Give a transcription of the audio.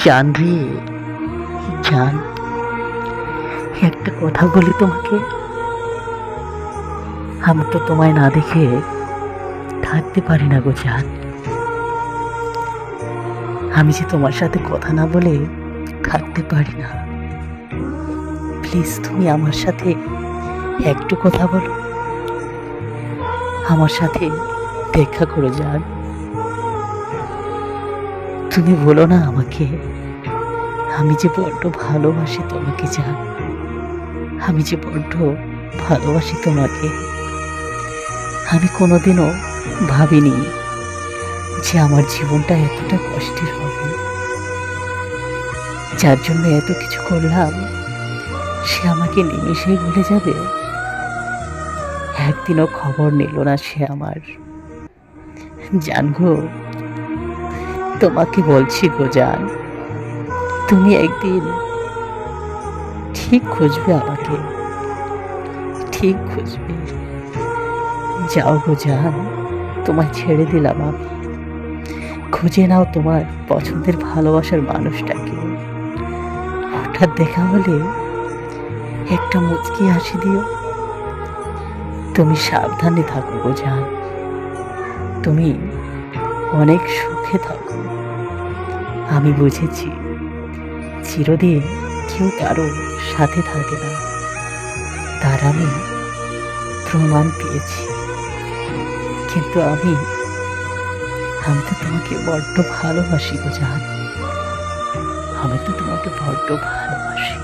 জান রে, জান, একটা কথা বলি তোমাকে। আমি তো তোমায় না দেখে থাকতে পারি না গো জান। আমি যে তোমার সাথে কথা না বলে থাকতে পারি না। প্লিজ তুমি আমার সাথে একটু কথা বলো, আমার সাথে দেখা করো জান। তুমি বলো না আমাকে, আমি যে বড্ড ভালোবাসি তোমাকে জান। আমি যে বড্ড ভালোবাসি তোমাকে। আমি কোনোদিনও ভাবিনি যে আমার জীবনটা এতটা কষ্টের হবে। যার জন্য এত কিছু করলাম সে আমাকে নিমেষেই ভুলে যাবে। একদিনও খবর নিল না সে আমার। জান গো, তোমাকে বলছি গো জান, তুমি একদিন ঠিক খুঁজবে আমাকে, ঠিক খুঁজবে। যাও গো জান, তোমায় ছেড়ে দিলাম আমি। খুঁজে নাও তোমার পছন্দের ভালোবাসার মানুষটাকে। হঠাৎ দেখা হলে একটা মুচকি হাসি দিও। তুমি সাবধানে থাকো গো জান, তুমি অনেক সুখে থাকো। আমি বুঝেছি চিরদিন কেউ কারো সাথে থাকে না, তার আমি প্রমাণ পেয়েছি। কিন্তু আমি তো তোমাকে বড্ড ভালোবাসি গো জান। আমি তো তোমাকে বড্ড ভালোবাসি।